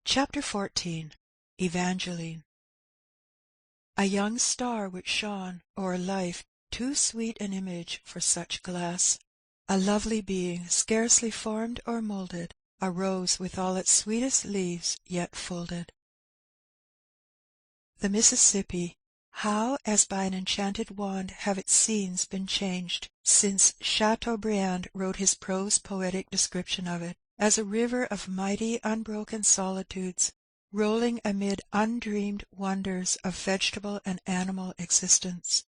Chapter 14. Evangeline. A young star which shone o'er life, too sweet an image for such glass, a lovely being, scarcely formed or moulded, a rose with all its sweetest leaves yet folded. The Mississippi, how as by an enchanted wand have its scenes been changed, since Chateaubriand wrote his prose poetic description of it, as a river of mighty unbroken solitudes, rolling amid undreamed wonders of vegetable and animal existence.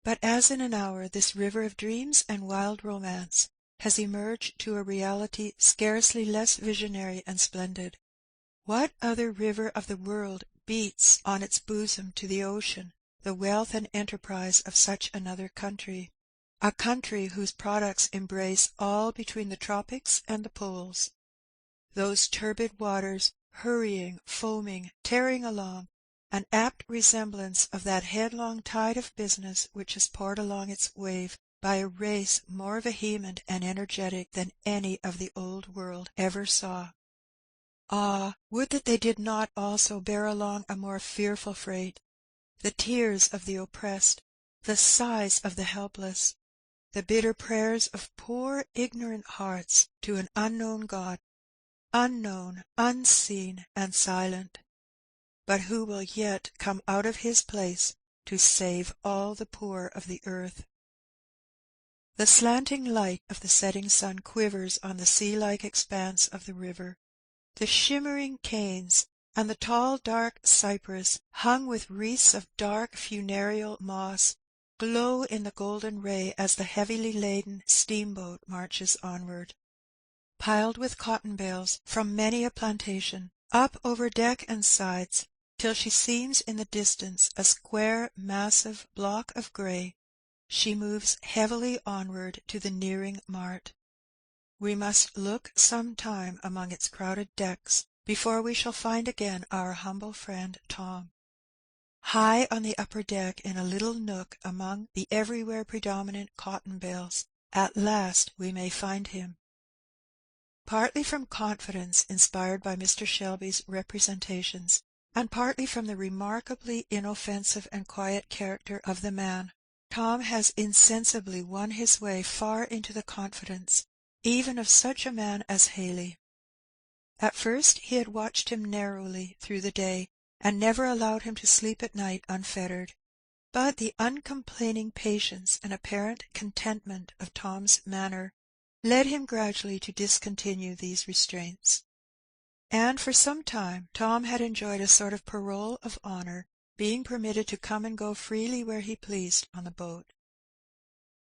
But as in an hour this river of dreams and wild romance has emerged to a reality scarcely less visionary and splendid, what other river of the world beats on its bosom to the ocean the wealth and enterprise of such another country, a country whose products embrace all between the tropics and the poles? Those turbid waters, hurrying, foaming, tearing along, an apt resemblance of that headlong tide of business which is poured along its wave by a race more vehement and energetic than any of the old world ever saw. Ah, would that they did not also bear along a more fearful freight, the tears of the oppressed, the sighs of the helpless, the bitter prayers of poor ignorant hearts to an unknown God, unknown, unseen, and silent, but who will yet come out of his place to save all the poor of the earth. The slanting light of the setting sun quivers on the sea-like expanse of the river. The shimmering canes and the tall dark cypress, hung with wreaths of dark funereal moss, glow in the golden ray as the heavily laden steamboat marches onward, piled with cotton bales from many a plantation, up over deck and sides, till she seems in the distance a square massive block of grey. She moves heavily onward to the nearing mart. We must look some time among its crowded decks before we shall find again our humble friend Tom. High on the upper deck, in a little nook among the everywhere predominant cotton bales, at last we may find him. Partly from confidence inspired by Mr. Shelby's representations, and partly from the remarkably inoffensive and quiet character of the man, Tom has insensibly won his way far into the confidence even of such a man as Haley. At first he had watched him narrowly through the day, and never allowed him to sleep at night unfettered, but the uncomplaining patience and apparent contentment of Tom's manner led him gradually to discontinue these restraints, and for some time Tom had enjoyed a sort of parole of honour, being permitted to come and go freely where he pleased on the boat.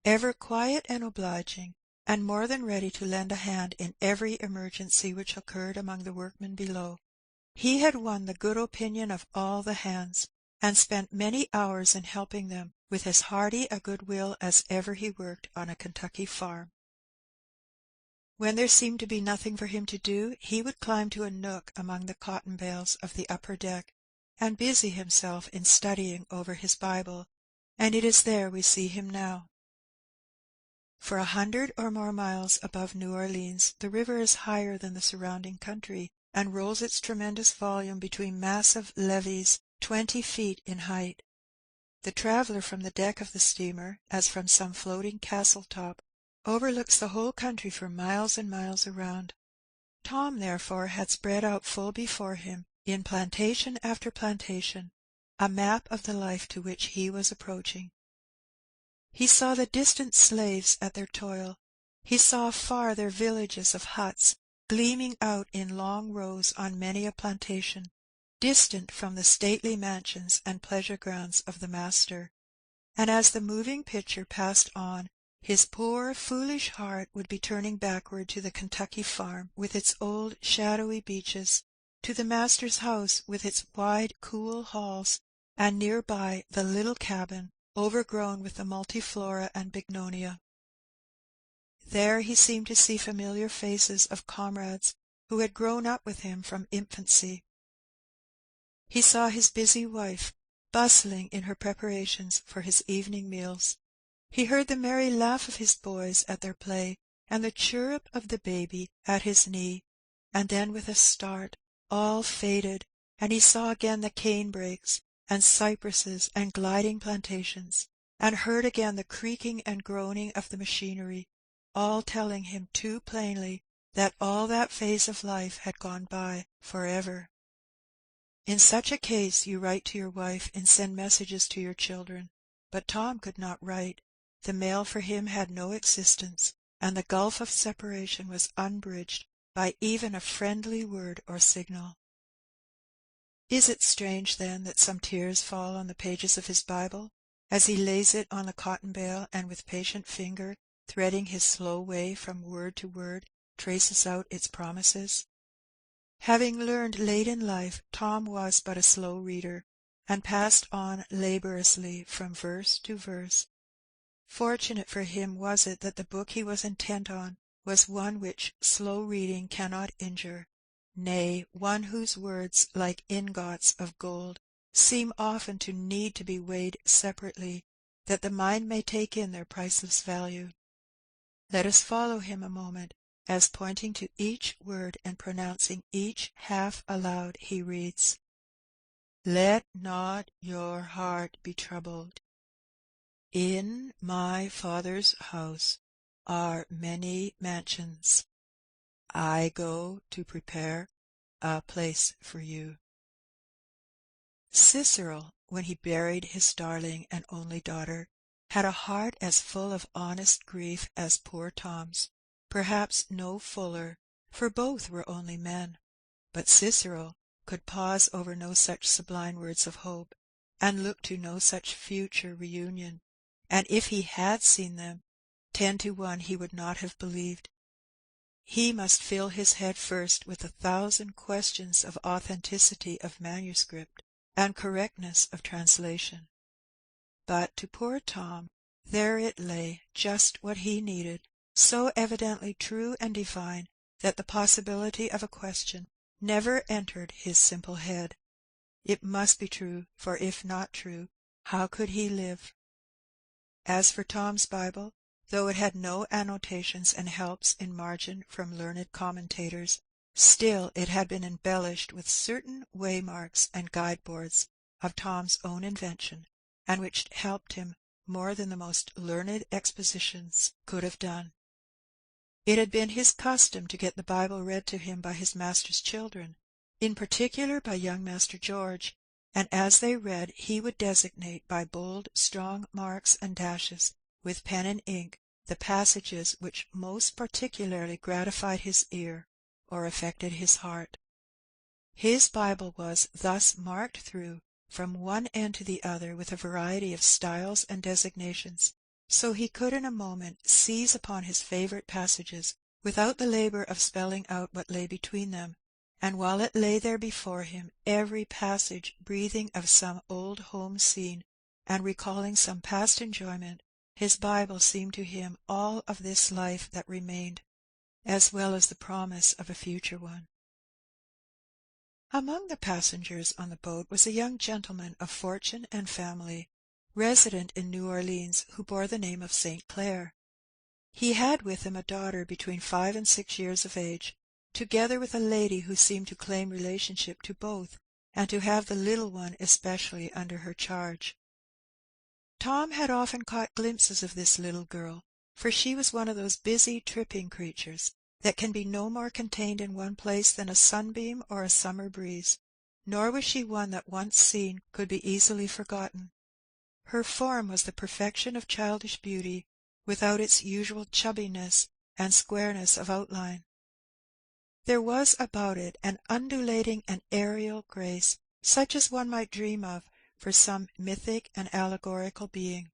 Ever quiet and obliging, and more than ready to lend a hand in every emergency which occurred among the workmen below, he had won the good opinion of all the hands, and spent many hours in helping them with as hearty a good will as ever he worked on a Kentucky farm. When there seemed to be nothing for him to do, he would climb to a nook among the cotton bales of the upper deck, and busy himself in studying over his Bible, and it is there we see him now. For 100 or more miles above New Orleans the river is higher than the surrounding country, and rolls its tremendous volume between massive levees 20 feet in height. The traveller from the deck of the steamer, as from some floating castle top, overlooks the whole country for miles and miles around. Tom, therefore, had spread out full before him, in plantation after plantation, a map of the life to which he was approaching. He saw the distant slaves at their toil. He saw afar their villages of huts, gleaming out in long rows on many a plantation, distant from the stately mansions and pleasure grounds of the master. And as the moving picture passed on, his poor foolish heart would be turning backward to the Kentucky farm with its old shadowy beeches, to the master's house with its wide cool halls, and near by the little cabin, overgrown with the multiflora and bignonia. There he seemed to see familiar faces of comrades who had grown up with him from infancy. He saw his busy wife bustling in her preparations for his evening meals. He heard the merry laugh of his boys at their play, and the chirrup of the baby at his knee, and then with a start all faded, and he saw again the cane brakes, and cypresses, and gliding plantations, and heard again the creaking and groaning of the machinery, all telling him too plainly that all that phase of life had gone by for ever. In such a case you write to your wife and send messages to your children, but Tom could not write. The mail for him had no existence, and the gulf of separation was unbridged by even a friendly word or signal. Is it strange, then, that some tears fall on the pages of his Bible, as he lays it on the cotton bale, and with patient finger, threading his slow way from word to word, traces out its promises? Having learned late in life, Tom was but a slow reader, and passed on laboriously from verse to verse. Fortunate for him was it that the book he was intent on was one which slow reading cannot injure, nay, one whose words, like ingots of gold, seem often to need to be weighed separately, that the mind may take in their priceless value. Let us follow him a moment, as pointing to each word and pronouncing each half aloud, he reads, "Let not your heart be troubled. In my Father's house are many mansions. I go to prepare a place for you." Cicero, when he buried his darling and only daughter, had a heart as full of honest grief as poor Tom's, perhaps no fuller, for both were only men. But Cicero could pause over no such sublime words of hope, and look to no such future reunion, and if he had seen them, 10 to 1 he would not have believed. He must fill his head first with 1,000 questions of authenticity of manuscript and correctness of translation. But to poor Tom, there it lay, just what he needed, so evidently true and divine that the possibility of a question never entered his simple head. It must be true, for if not true, how could he live? As for Tom's Bible, though it had no annotations and helps in margin from learned commentators, still it had been embellished with certain waymarks and guide-boards of Tom's own invention, and which helped him more than the most learned expositions could have done. It had been his custom to get the Bible read to him by his master's children, in particular by young Master George, and as they read he would designate by bold, strong marks and dashes, with pen and ink, the passages which most particularly gratified his ear or affected his heart. His Bible was thus marked through from one end to the other with a variety of styles and designations, so he could in a moment seize upon his favourite passages without the labour of spelling out what lay between them, and while it lay there before him, every passage breathing of some old home scene, and recalling some past enjoyment, his Bible seemed to him all of this life that remained, as well as the promise of a future one. Among the passengers on the boat was a young gentleman of fortune and family, resident in New Orleans, who bore the name of St. Clair. He had with him a daughter between 5 and 6 years of age, together with a lady who seemed to claim relationship to both, and to have the little one especially under her charge. Tom had often caught glimpses of this little girl, for she was one of those busy, tripping creatures that can be no more contained in one place than a sunbeam or a summer breeze, nor was she one that once seen could be easily forgotten. Her form was the perfection of childish beauty, without its usual chubbiness and squareness of outline. There was about it an undulating and aerial grace, such as one might dream of for some mythic and allegorical being.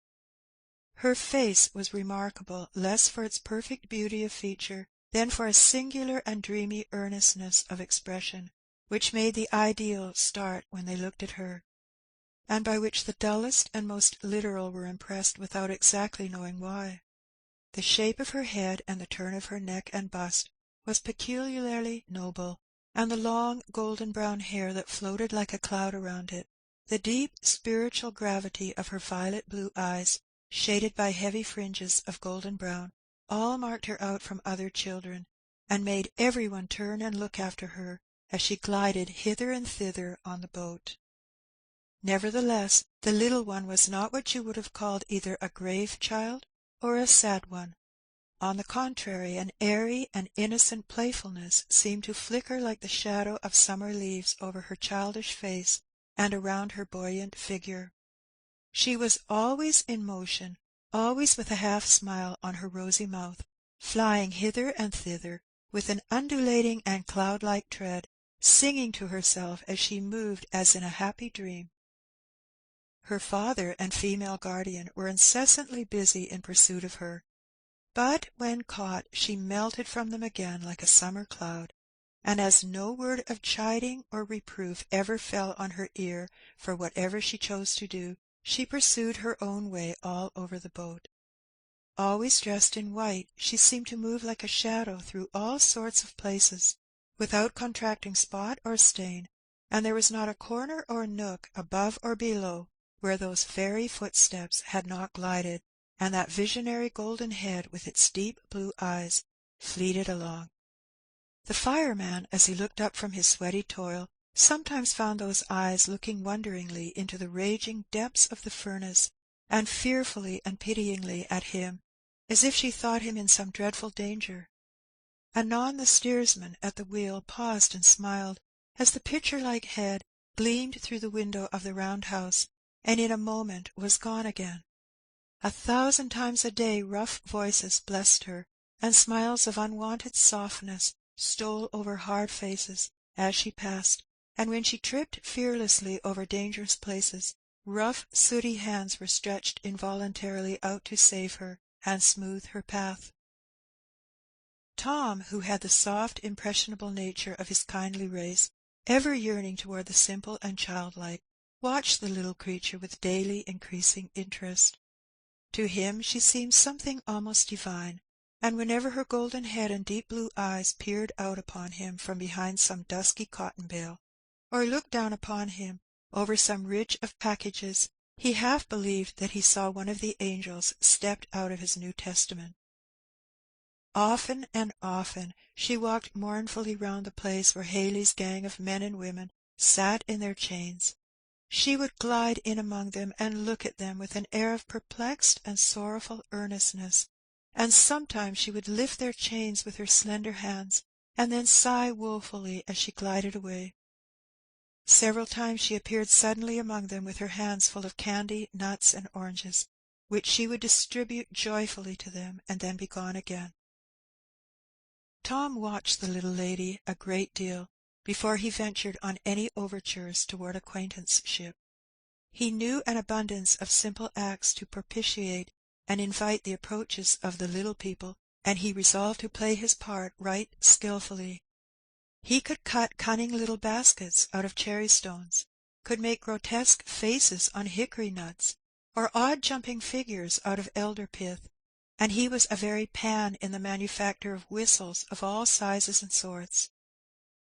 Her face was remarkable less for its perfect beauty of feature than for a singular and dreamy earnestness of expression, which made the ideal start when they looked at her, and by which the dullest and most literal were impressed without exactly knowing why. The shape of her head and the turn of her neck and bust was peculiarly noble, and the long golden-brown hair that floated like a cloud around it, the deep spiritual gravity of her violet-blue eyes, shaded by heavy fringes of golden-brown, all marked her out from other children, and made every one turn and look after her as she glided hither and thither on the boat. Nevertheless, the little one was not what you would have called either a grave child or a sad one. On the contrary, an airy and innocent playfulness seemed to flicker like the shadow of summer leaves over her childish face and around her buoyant figure. She was always in motion, always with a half-smile on her rosy mouth, flying hither and thither with an undulating and cloud-like tread, singing to herself as she moved as in a happy dream. Her father and female guardian were incessantly busy in pursuit of her, but when caught she melted from them again like a summer cloud, and as no word of chiding or reproof ever fell on her ear for whatever she chose to do, she pursued her own way all over the boat. Always dressed in white, she seemed to move like a shadow through all sorts of places, without contracting spot or stain, and there was not a corner or nook above or below where those fairy footsteps had not glided, and that visionary golden head with its deep blue eyes fleeted along. The fireman, as he looked up from his sweaty toil, sometimes found those eyes looking wonderingly into the raging depths of the furnace, and fearfully and pityingly at him, as if she thought him in some dreadful danger. Anon the steersman at the wheel paused and smiled, as the picture-like head gleamed through the window of the round-house, and in a moment was gone again. 1,000 times a day rough voices blessed her, and smiles of unwonted softness stole over hard faces as she passed, and when she tripped fearlessly over dangerous places, rough sooty hands were stretched involuntarily out to save her and smooth her path. Tom, who had the soft, impressionable nature of his kindly race, ever yearning toward the simple and childlike, watched the little creature with daily increasing interest. To him she seemed something almost divine, and whenever her golden head and deep blue eyes peered out upon him from behind some dusky cotton bale, or looked down upon him over some ridge of packages, he half believed that he saw one of the angels stepped out of his New Testament. Often and often she walked mournfully round the place where Haley's gang of men and women sat in their chains. She would glide in among them and look at them with an air of perplexed and sorrowful earnestness, and sometimes she would lift their chains with her slender hands, and then sigh woefully as she glided away. Several times she appeared suddenly among them with her hands full of candy, nuts, and oranges, which she would distribute joyfully to them, and then be gone again. Tom watched the little lady a great deal before he ventured on any overtures toward acquaintanceship. He knew an abundance of simple acts to propitiate and invite the approaches of the little people, and he resolved to play his part right skilfully. He could cut cunning little baskets out of cherry stones, could make grotesque faces on hickory nuts, or odd jumping figures out of elder pith, and he was a very Pan in the manufacture of whistles of all sizes and sorts.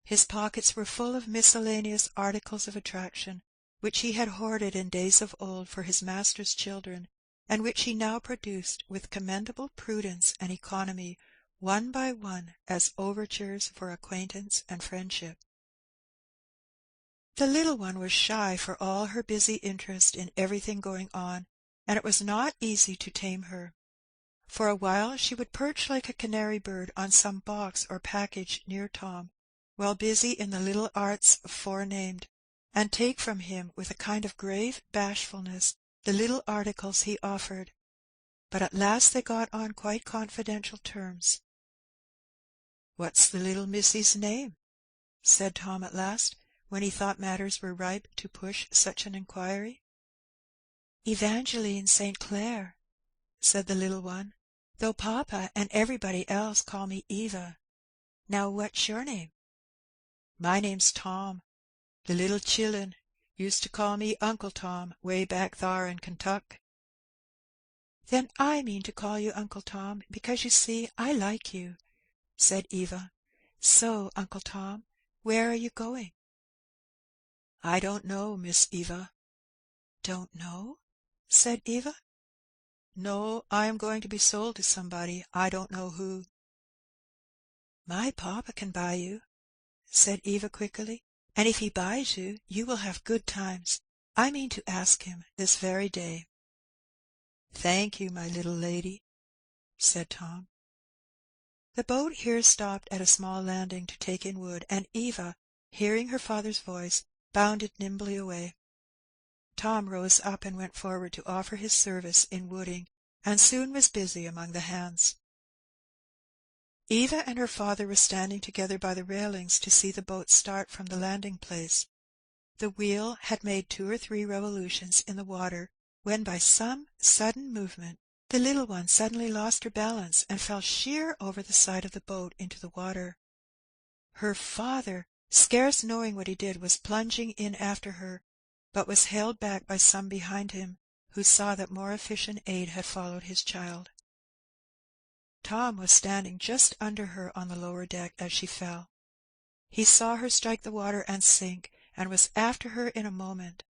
His pockets were full of miscellaneous articles of attraction, which he had hoarded in days of old for his master's children, and which he now produced with commendable prudence and economy, one by one, as overtures for acquaintance and friendship. The little one was shy for all her busy interest in everything going on, and it was not easy to tame her. For a while she would perch like a canary bird on some box or package near Tom, while busy in the little arts forenamed, and take from him with a kind of grave bashfulness the little articles he offered. But at last they got on quite confidential terms. "What's the little missy's name?" said Tom at last, when he thought matters were ripe to push such an inquiry. "Evangeline St. Clair," said the little one, "though papa and everybody else call me Eva. Now, what's your name?" "My name's Tom. The little chillun used to call me Uncle Tom way back thar in Kentuck." "Then I mean to call you Uncle Tom, because, you see, I like you," said Eva. "So, Uncle Tom, where are you going?" "I don't know, Miss Eva." "Don't know?" said Eva. "No, I am going to be sold to somebody, I don't know who." "My papa can buy you," said Eva quickly, "and if he buys you, you will have good times. I mean to ask him this very day." "Thank you, my little lady," said Tom. The boat here stopped at a small landing to take in wood, and Eva, hearing her father's voice, bounded nimbly away. Tom rose up and went forward to offer his service in wooding, and soon was busy among the hands. Eva and her father were standing together by the railings to see the boat start from the landing place. The wheel had made 2 or 3 revolutions in the water, when by some sudden movement the little one suddenly lost her balance and fell sheer over the side of the boat into the water. Her father, scarce knowing what he did, was plunging in after her, but was held back by some behind him, who saw that more efficient aid had followed his child. Tom was standing just under her on the lower deck as she fell. He saw her strike the water and sink, and was after her in a moment.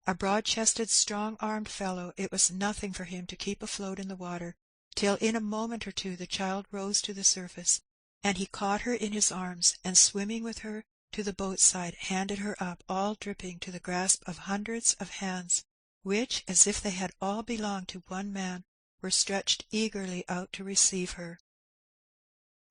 A broad-chested, strong-armed fellow, it was nothing for him to keep afloat in the water, till in a moment or two the child rose to the surface, and he caught her in his arms, and swimming with her to the boat side, handed her up, all dripping, to the grasp of hundreds of hands, which, as if they had all belonged to one man, were stretched eagerly out to receive her.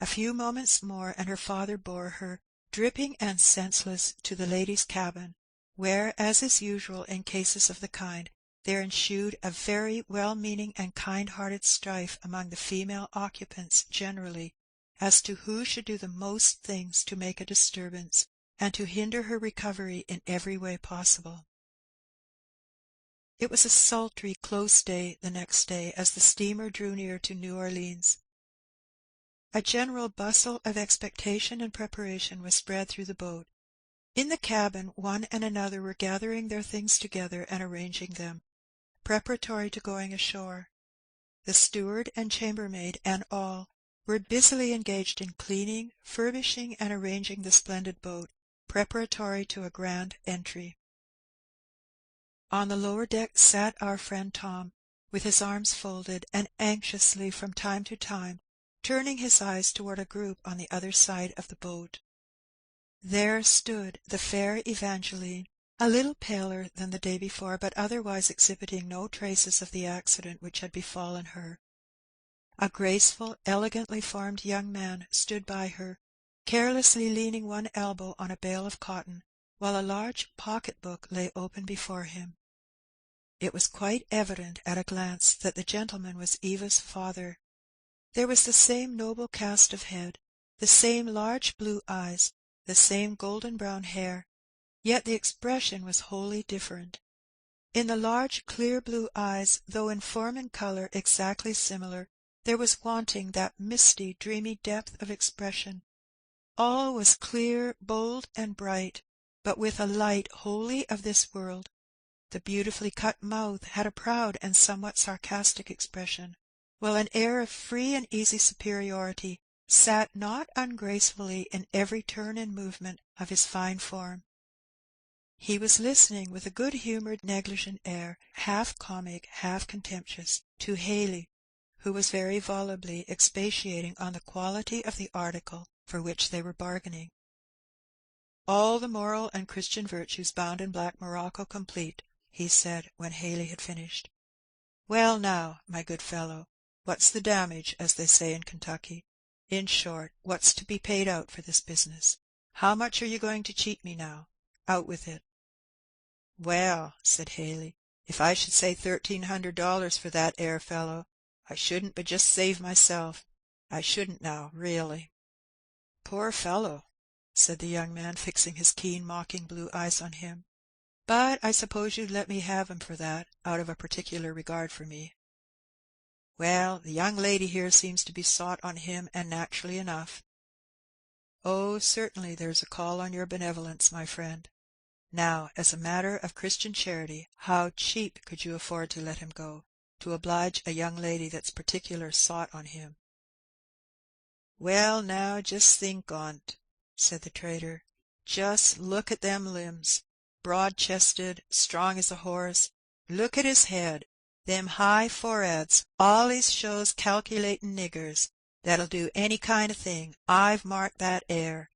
A few moments more, and her father bore her, dripping and senseless, to the ladies' cabin, where, as is usual in cases of the kind, there ensued a very well-meaning and kind-hearted strife among the female occupants generally, as to who should do the most things to make a disturbance, and to hinder her recovery in every way possible. It was a sultry, close day the next day, as the steamer drew near to New Orleans. A general bustle of expectation and preparation was spread through the boat. In the cabin one and another were gathering their things together and arranging them, preparatory to going ashore. The steward and chambermaid and all were busily engaged in cleaning, furbishing, and arranging the splendid boat, preparatory to a grand entry. On the lower deck sat our friend Tom, with his arms folded, and anxiously from time to time turning his eyes toward a group on the other side of the boat. There stood the fair Evangeline, a little paler than the day before, but otherwise exhibiting no traces of the accident which had befallen her. A graceful, elegantly formed young man stood by her, carelessly leaning one elbow on a bale of cotton, while a large pocket-book lay open before him. It was quite evident at a glance that the gentleman was Eva's father. There was the same noble cast of head, the same large blue eyes, the same golden-brown hair, yet the expression was wholly different. In the large clear blue eyes, though in form and colour exactly similar, there was wanting that misty, dreamy depth of expression. All was clear, bold, and bright, but with a light wholly of this world. The beautifully cut mouth had a proud and somewhat sarcastic expression, while an air of free and easy superiority sat not ungracefully in every turn and movement of his fine form. He was listening with a good-humoured, negligent air, half comic, half contemptuous, to Hayley, who was very volubly expatiating on the quality of the article for which they were bargaining. "All the moral and Christian virtues bound in black morocco complete," he said, when Hayley had finished. "Well now, my good fellow, what's the damage, as they say in Kentucky? In short, what's to be paid out for this business? How much are you going to cheat me now? Out with it." "Well," said Hayley, "if I should say $1,300 for that 'ere fellow, I shouldn't but just save myself. I shouldn't now, really." "Poor fellow," said the young man, fixing his keen, mocking blue eyes on him. "But I suppose you'd let me have him for that, out of a particular regard for me." "Well, the young lady here seems to be sot on him, and naturally enough." "Oh, certainly there's a call on your benevolence, my friend. Now, as a matter of Christian charity, how cheap could you afford to let him go, to oblige a young lady that's particular sot on him?" "Well, now, just think on't," said the trader. "Just look at them limbs, broad-chested, strong as a horse. Look at his head, them high foreheads, allus shows calculatin' niggers. that'll do any kind of thing. I've marked that 'ere.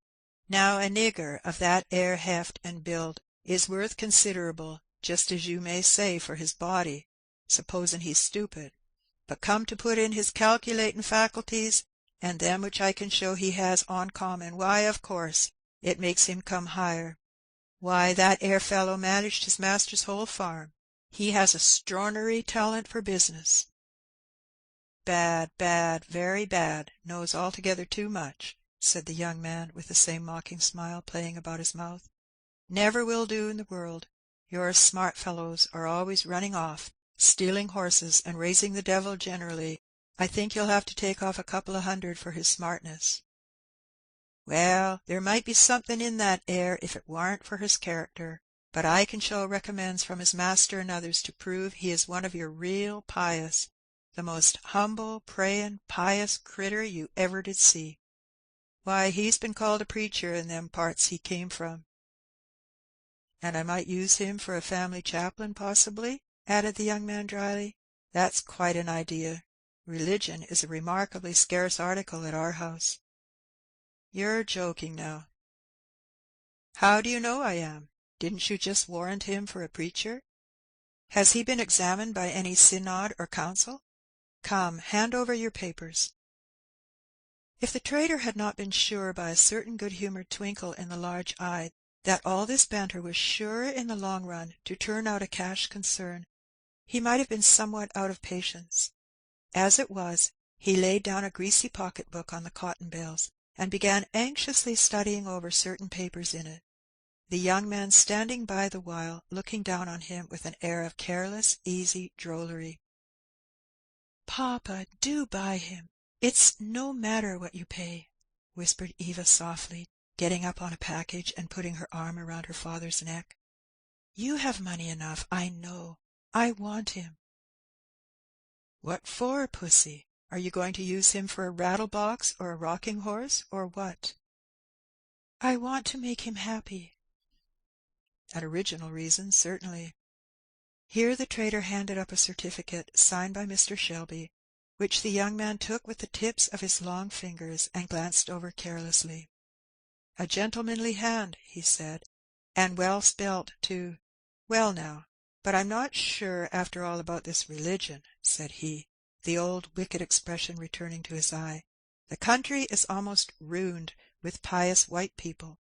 Now a nigger of that 'ere heft and build is worth considerable, just as you may say for his body, supposin' he's stupid, but come to put in his calculatin' faculties, and them which I can show he has oncommon, why, of course, it makes him come higher. Why, that 'ere fellow managed his master's whole farm. He has a 'strornary talent for business." "Bad, bad, very bad; knows altogether too much," said the young man, with the same mocking smile playing about his mouth. "Never will do in the world. Your smart fellows are always running off, stealing horses, and raising the devil generally. I think you'll have to take off a couple of hundred for his smartness." "Well, there might be somethin' in that 'ere if it warn't for his character, but I can show recommends from his master and others to prove he is one of your real pious, the most humble, prayin', pious critter you ever did see. Why, he's been called a preacher in them parts he came from." "And I might use him for a family chaplain, possibly?" added the young man dryly. "That's quite an idea. Religion is a remarkably scarce article at our house." "You're joking now." "How do you know I am? Didn't you just warrant him for a preacher? Has he been examined by any synod or council? Come, hand over your papers." If the trader had not been sure by a certain good-humoured twinkle in the large eye that all this banter was sure in the long run to turn out a cash concern, he might have been somewhat out of patience. As it was, he laid down a greasy pocket-book on the cotton bales, and began anxiously studying over certain papers in it, the young man standing by the while, looking down on him with an air of careless, easy drollery. "Papa, do buy him. It's no matter what you pay," whispered Eva softly, getting up on a package and putting her arm around her father's neck. "You have money enough, I know. I want him." "What for, pussy? Are you going to use him for a rattle-box or a rocking-horse, or what?" "I want to make him happy." "An original reason, certainly." Here the trader handed up a certificate, signed by Mr. Shelby, which the young man took with the tips of his long fingers and glanced over carelessly. "A gentlemanly hand," he said, "and well spelt, too. Well now, but I'm not sure after all about this religion," said he, the old wicked expression returning to his eye. "The country is almost ruined with pious white people.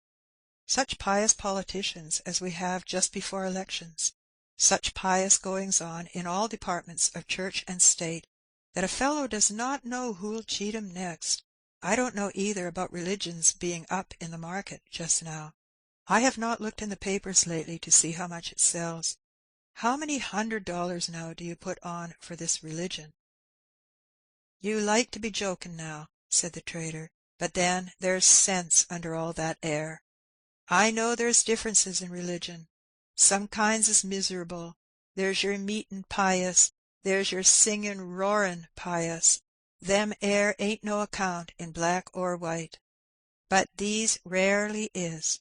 Such pious politicians as we have just before elections, such pious goings-on in all departments of church and state, that a fellow does not know who'll cheat him next. I don't know either about religions being up in the market just now. I have not looked in the papers lately to see how much it sells. How many $100 now do you put on for this religion?" "You like to be joking now," said the trader, "but then there's sense under all that air. I know there's differences in religion. Some kinds is miserable. There's your meetin' pious, there's your singin', roarin' pious. Them air ain't no account in black or white. But these rarely is,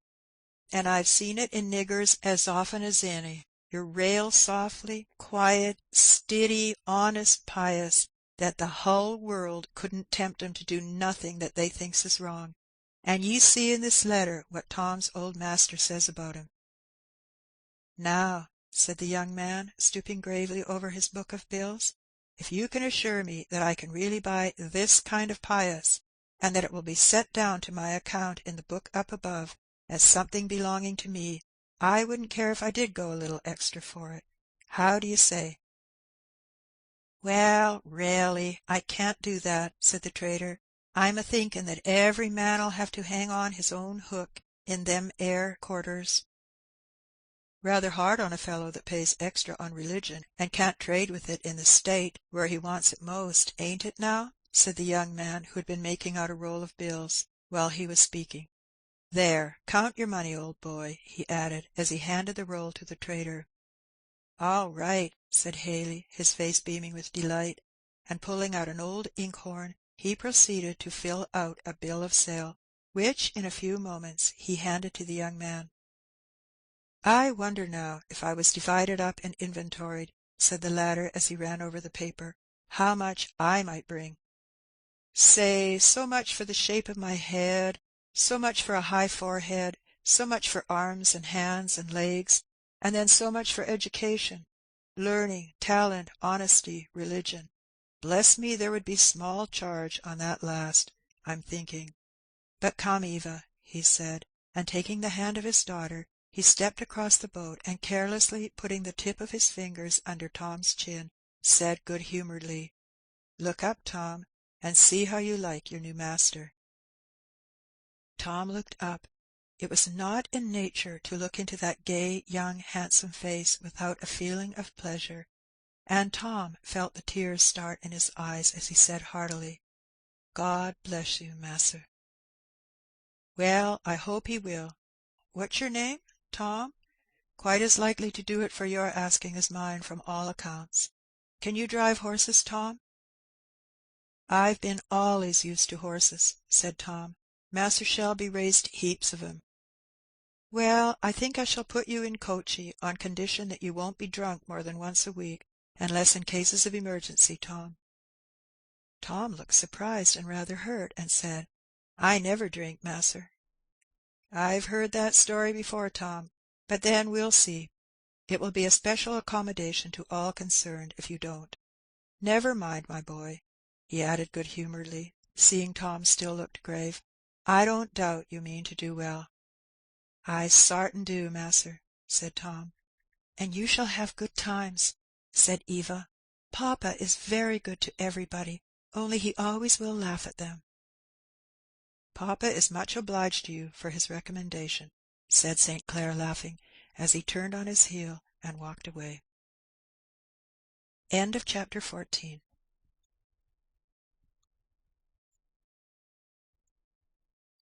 and I've seen it in niggers as often as any. You're rail softly, quiet, stiddy, honest pious, that the hull world couldn't tempt 'em to do nothing that they thinks is wrong. And ye see in this letter what Tom's old master says about 'em." "Now," said the young man, stooping gravely over his book of bills, "if you can assure me that I can really buy this kind of pious, and that it will be set down to my account in the book up above as something belonging to me, I wouldn't care if I did go a little extra for it. How do you say?" "Well, railly, I can't do that," said the trader. "I'm a thinkin' that every man'll have to hang on his own hook in them 'ere quarters." "Rather hard on a fellow that pays extra on religion, and can't trade with it in the state where he wants it most, ain't it now?" said the young man, who had been making out a roll of bills while he was speaking. "There, count your money, old boy," he added, as he handed the roll to the trader. "All right," said Haley, his face beaming with delight, and pulling out an old inkhorn, he proceeded to fill out a bill of sale, which in a few moments he handed to the young man. "I wonder now, if I was divided up and inventoried," said the latter as he ran over the paper, "how much I might bring." Say, so much for the shape of my head, so much for a high forehead, so much for arms and hands and legs, and then so much for education, learning, talent, honesty, religion. Bless me, there would be small charge on that last, I'm thinking. But come, Eva," he said, and taking the hand of his daughter, he stepped across the boat, and carelessly putting the tip of his fingers under Tom's chin, said good-humouredly, "Look up, Tom, and see how you like your new master." Tom looked up. It was not in nature to look into that gay, young, handsome face without a feeling of pleasure, and Tom felt the tears start in his eyes as he said heartily, "God bless you, mas'r." "Well, I hope he will. What's your name, Tom? Quite as likely to do it for your asking as mine, from all accounts. Can you drive horses, Tom?" "I've been allays used to horses," said Tom. "Mas'r Shelby raised heaps of 'em." "Well, I think I shall put you in coachey, on condition that you won't be drunk more than once a week, unless in cases of emergency, Tom." Tom looked surprised and rather hurt, and said, "I never drink, mas'r." "I've heard that story before, Tom; but then we'll see. It will be a special accommodation to all concerned if you don't. Never mind, my boy," he added good-humouredly, seeing Tom still looked grave, "I don't doubt you mean to do well." "I sartin do, mas'r," said Tom. "And you shall have good times," said Eva. "Papa is very good to everybody, only he always will laugh at them." "Papa is much obliged to you for his recommendation," said St. Clair, laughing, as he turned on his heel and walked away. Chapter 14.